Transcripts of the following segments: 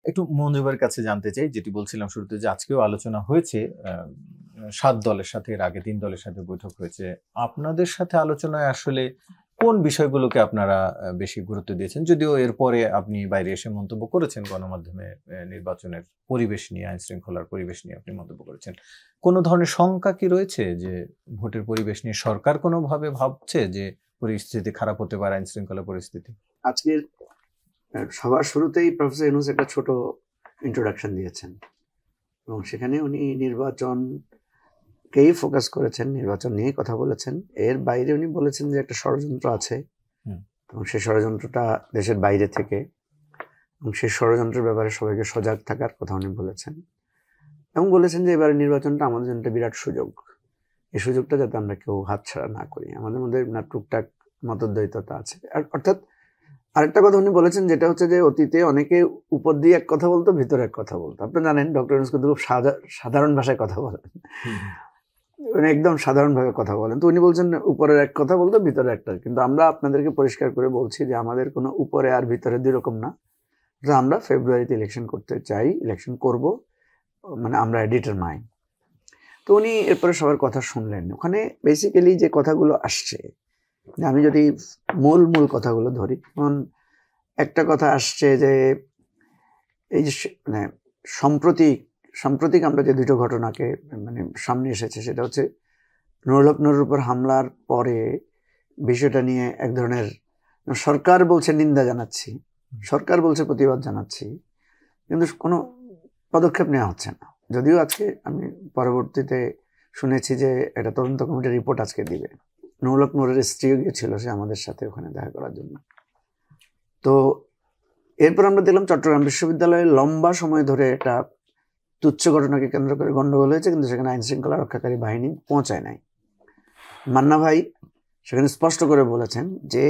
একটু মঞ্জুবের কাছে জানতে চাই, যেটি বলছিলাম শুরুতে যে আজকেও আলোচনা হয়েছে 7 দলের সাথে, এর আগে 3 দলের সাথে বৈঠক হয়েছে। আপনাদের সাথে আলোচনায় আসলে কোন বিষয়গুলোকে আপনারা বেশি গুরুত্ব দিয়েছেন? যদিও এরপরে আপনি বাইরে এসে মন্তব্য করেছেন, গণমাধ্যমে নির্বাচনের পরিবেশ নিয়ে, আইন শৃঙ্খলার পরিবেশ নিয়ে আপনি মন্তব্য করেছেন। কোন ধরনের শঙ্কা কি রয়েছে যে ভোটের পরিবেশ নিয়ে সরকার কোনোভাবে ভাবছে যে পরিস্থিতি খারাপ হতে পারে, আইন শৃঙ্খলা পরিস্থিতি? আজকের সবার শুরুতেই প্রফেসর ইউনূস একটা ছোট ইন্ট্রোডাকশন দিয়েছেন এবং সেখানে উনি নির্বাচনকেই ফোকাস করেছেন, নির্বাচন নিয়ে কথা বলেছেন। এর বাইরে উনি বলেছেন যে একটা ষড়যন্ত্র আছে এবং সেই ষড়যন্ত্রটা দেশের বাইরে থেকে, এবং সেই ষড়যন্ত্রের ব্যাপারে সবাইকে সজাগ থাকার কথা উনি বলেছেন এবং বলেছেন যে এবারে নির্বাচনটা আমাদের জন্য একটা বিরাট সুযোগ। এই সুযোগটা যাতে আমরা কেউ হাতছাড়া না করি। আমাদের মধ্যে না টুকটাক মতদ্বৈততা আছে। অর্থাৎ আরেকটা কথা উনি বলেছেন, যেটা হচ্ছে যে অতীতে অনেকে উপর দিয়ে এক কথা বলতো, ভিতরে এক কথা বলতো। আপনি জানেন ডক্টর ইউনূস কিন্তু খুব সাধারণ ভাষায় কথা বলেন, উনি একদম সাধারণভাবে কথা বলেন। তো উনি বলছেন উপরের এক কথা বলতো, ভিতরে একটা। কিন্তু আমরা আপনাদেরকে পরিষ্কার করে বলছি যে আমাদের কোনো উপরে আর ভিতরে দুই রকম না। আমরা ফেব্রুয়ারিতে ইলেকশন করতে চাই, ইলেকশন করব, মানে আমরা ডিটারমাইন। তো উনি এরপরে সবার কথা শুনলেন। ওখানে বেসিক্যালি যে কথাগুলো আসছে, আমি যদি মূল কথাগুলো ধরি, যেমন একটা কথা আসছে যে এই যে মানে সাম্প্রতিক আমরা যে দুটো ঘটনাকে মানে সামনে এসেছে, সেটা হচ্ছে নুরুল হক নুরের উপর হামলার পরে বিষয়টা নিয়ে এক ধরনের সরকার বলছে নিন্দা জানাচ্ছি, সরকার বলছে প্রতিবাদ জানাচ্ছি, কিন্তু কোনো পদক্ষেপ নেওয়া হচ্ছে না। যদিও আজকে আমি পরবর্তীতে শুনেছি যে একটা তদন্ত কমিটির রিপোর্ট আজকে দিবে। নুরুল হক নুরের স্ত্রীও গিয়েছিল সে আমাদের সাথে ওখানে দেখা করার জন্য। তো এরপর আমরা দেখলাম চট্টগ্রাম বিশ্ববিদ্যালয়ে লম্বা সময় ধরে একটা তুচ্ছ ঘটনাকে কেন্দ্র করে গন্ডগোল হয়েছে, কিন্তু সেখানে আইন শৃঙ্খলা রক্ষাকারী বাহিনী পৌঁছায় নাই। মান্না ভাই সেখানে স্পষ্ট করে বলেছেন যে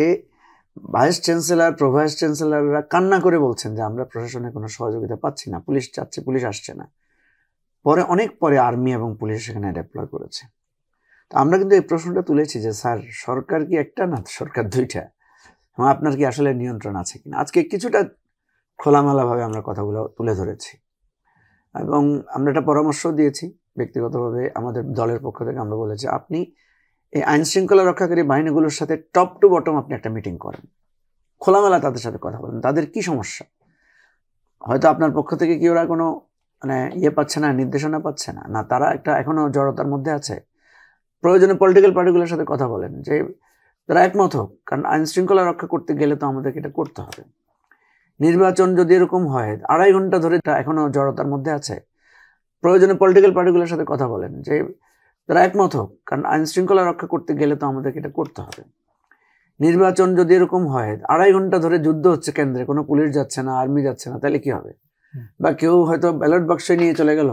ভাইস চ্যান্সেলর, প্রো ভাইস চ্যান্সেলররা কান্না করে বলছেন যে আমরা প্রশাসনের কোনো সহযোগিতা পাচ্ছি না, পুলিশ চাচ্ছে, পুলিশ আসছে না। অনেক পরে আর্মি এবং পুলিশ সেখানে ডেপ্লয় করেছে। তো আমরা কিন্তু এই প্রশ্নটা তুলেছি যে স্যার, সরকার কি একটা না, সরকার দুইটা, এবং আপনার কি আসলে নিয়ন্ত্রণ আছে কিনা? আজকে কিছুটা খোলামেলাভাবে আমরা কথাগুলো তুলে ধরেছি এবং আমরা একটা পরামর্শ দিয়েছি ব্যক্তিগতভাবে। আমাদের দলের পক্ষ থেকে আমরা বলেছি, আপনি এই আইন শৃঙ্খলা রক্ষাকারী বাহিনীগুলোর সাথে টপ টু বটম আপনি একটা মিটিং করেন, খোলামেলা তাদের সাথে কথা বলেন, তাদের কি সমস্যা। হয়তো আপনার পক্ষ থেকে কি ওরা কোনো মানে পাচ্ছে না, নির্দেশনা পাচ্ছে না, না তারা একটা এখনো জড়তার মধ্যে আছে, প্রয়োজনে পলিটিক্যাল পার্টিগুলোর সাথে কথা বলেন যে তারা একমত হোক, কারণ আইন শৃঙ্খলা রক্ষা করতে গেলে তো আমাদেরকে এটা করতে হবে। নির্বাচন যদি এরকম হয় 2.5 ঘন্টা ধরে এখনো জড়তার মধ্যে আছে, প্রয়োজনে পলিটিক্যাল পার্টিগুলোর সাথে কথা বলেন যে তারা একমত হোক, কারণ আইন শৃঙ্খলা রক্ষা করতে গেলে তো আমাদেরকে এটা করতে হবে। নির্বাচন যদি এরকম হয় 2.5 ঘন্টা ধরে যুদ্ধ হচ্ছে কেন্দ্রে, কোনো পুলিশ যাচ্ছে না, আর্মি যাচ্ছে না, তাহলে কি হবে? বা কেউ হয়তো ব্যালট বাক্সে নিয়ে চলে গেল,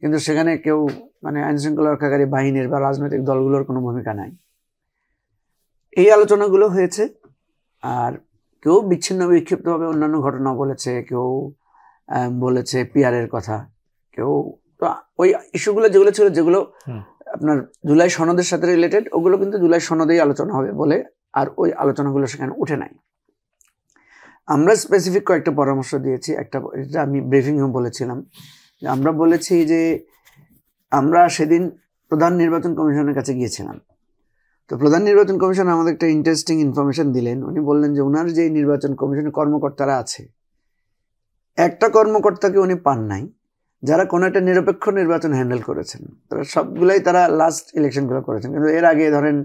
কিন্তু সেখানে কেউ মানে আইন শৃঙ্খলা রক্ষাকারী বাহিনীর বা রাজনৈতিক দলগুলোর কোনো ভূমিকা নাই। এই আলোচনাগুলো হয়েছে। আর কেউ বিচ্ছিন্ন বিক্ষিপ্তভাবে অন্যান্য ঘটনা বলেছে, কেউ বলেছে পিআরের কথা, কেউ তো ওই ইস্যুগুলো যেগুলো ছিল, যেগুলো আপনার জুলাই সনদের সাথে রিলেটেড, ওগুলো কিন্তু জুলাই সনদেই আলোচনা হবে বলে আর ওই আলোচনাগুলো সেখানে উঠে নাই। আমরা স্পেসিফিক কয়েকটা পরামর্শ দিয়েছি। এটা আমি ব্রিফিংও বলেছিলাম যে আমরা বলেছি যে আমরা সেদিন প্রধান নির্বাচন কমিশনের কাছে গিয়েছিলাম। তো প্রধান নির্বাচন কমিশন আমাদের একটা ইন্টারেস্টিং ইনফরমেশন দিলেন। উনি বললেন যে ওনার যে নির্বাচন কমিশনের কর্মকর্তারা আছে, একটা কর্মকর্তাকে উনি পান নাই যারা কোনো একটা নিরপেক্ষ নির্বাচন হ্যান্ডেল করেছেন। তারা সবগুলাই তারা লাস্ট ইলেকশনগুলো করেছেন, কিন্তু এর আগে ধরেন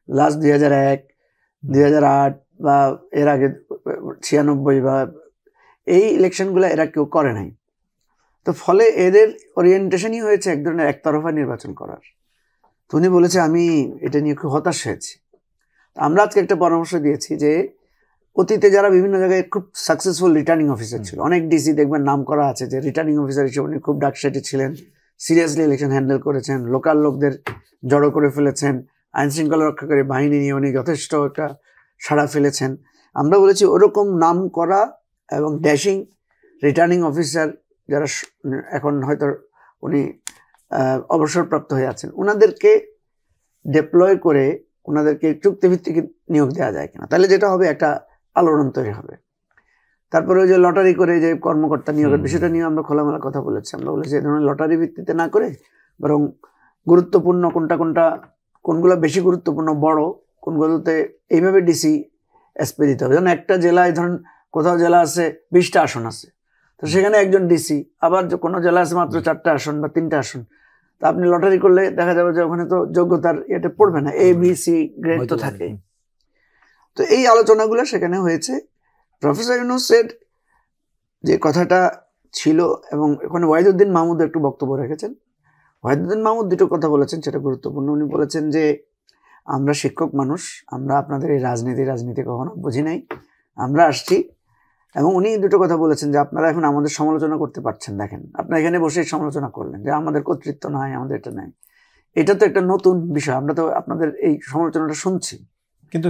লাস্ট 2001, 2008 বা এর আগে 96 বা এই ইলেকশনগুলো এরা কেউ করে নাই। তো ফলে এদের ওরিয়েন্টেশনই হয়েছে এক ধরনের একতরফা নির্বাচন করার। তো উনি বলেছে আমি এটা নিয়ে খুব হতাশ হয়েছি। আমরা আজকে একটা পরামর্শ দিয়েছি যে অতীতে যারা বিভিন্ন জায়গায় খুব সাকসেসফুল রিটার্নিং অফিসার ছিল, অনেক ডিসি দেখবেন নাম করা আছে যে রিটার্নিং অফিসার হিসেবে উনি খুব ডাকসাটি ছিলেন, সিরিয়াসলি ইলেকশন হ্যান্ডেল করেছেন, লোকাল লোকদের জড়ো করে ফেলেছেন, আইন শৃঙ্খলা রক্ষাকারী বাহিনী নিয়ে উনি যথেষ্ট একটা সাড়া ফেলেছেন। আমরা বলেছি ওরকম নাম করা এবং ড্যাশিং রিটার্নিং অফিসার যারা এখন হয়তো উনি অবসরপ্রাপ্ত হয়ে আছেন, ওনাদেরকে ডেপ্লয় করে ওনাদেরকে চুক্তিভিত্তিক নিয়োগ দেওয়া যায় কিনা। তাহলে যেটা হবে একটা আলোড়ন তৈরি হবে। তারপরে ওই যে লটারি করে যে কর্মকর্তা নিয়োগের বিষয়টা নিয়ে আমরা খোলামেলা কথা বলেছি। আমরা বলেছি এই ধরনের লটারি ভিত্তিতে না করে বরং গুরুত্বপূর্ণ কোনগুলো বেশি গুরুত্বপূর্ণ বড়, কোনগুলোতে এইভাবে ডিসি এসপি দিতে হবে। যেমন একটা জেলায় ধরুন কোথাও জেলা আছে 20টা আসন আছে, তো সেখানে একজন ডিসি, আবার কোনো জেলা আছে মাত্র 4টা আসন বা 3টা আসন, তা আপনি লটারি করলে দেখা যাবে যে ওখানে তো যোগ্যতার এটা পড়বে না, ABC গ্রেড তো থাকে। তো এই আলোচনাগুলো সেখানে হয়েছে। প্রফেসর ইউনূসের যে কথাটা ছিল, এবং ওখানে ওয়াহিদুদ্দিন মাহমুদ একটু বক্তব্য রেখেছেন। ওয়াহিদুদ্দিন মাহমুদ দুটো কথা বলেছেন, সেটা গুরুত্বপূর্ণ। উনি বলেছেন যে আমরা শিক্ষক মানুষ, আমরা আপনাদের এই রাজনীতি কখনো বুঝি নাই, আমরা আসছি। এবং উনি দুটো কথা বলেছেন যে আপনারা এখন আমাদের সমালোচনা করতে পারছেন, দেখেন আপনারা এখানে বসে সমালোচনা করলেন যে আমাদের কর্তৃত্ব নাই, আমাদের এটা নাই। এটা তো একটা নতুন বিষয়, আমরা তো আপনাদের এই সমালোচনাটা শুনছি, কিন্তু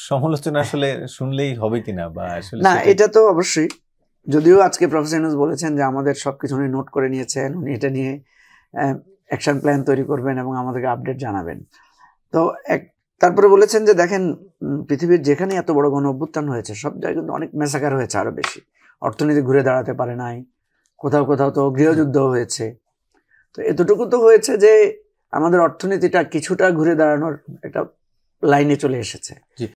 সমালোচনা আসলে শুনলেই হবে কিনা বা আসলে না, এটা তো অবশ্যই। যদিও আজকে প্রফেসর ইউনূস বলেছেন যে আমাদের সবকিছু উনি নোট করে নিয়েছেন, উনি এটা নিয়ে অ্যাকশন প্ল্যান তৈরি করবেন এবং আমাদেরকে আপডেট জানাবেন। তো তারপরে বলেছেন যে দেখেন পৃথিবীর যেখানে এত বড় গণ অভ্যুত্থান হয়েছে সব জায়গায় কিন্তু অনেক মেসাকার হয়েছে, আরো বেশি। অর্থনীতি ঘুরে দাঁড়াতে পারে নাই, কোথাও কোথাও তো গৃহযুদ্ধ হয়েছে। তো এতটুকু তো হয়েছে যে আমাদের অর্থনীতিটা কিছুটা ঘুরে দাঁড়ানোর একটা লাইনে চলে এসেছে।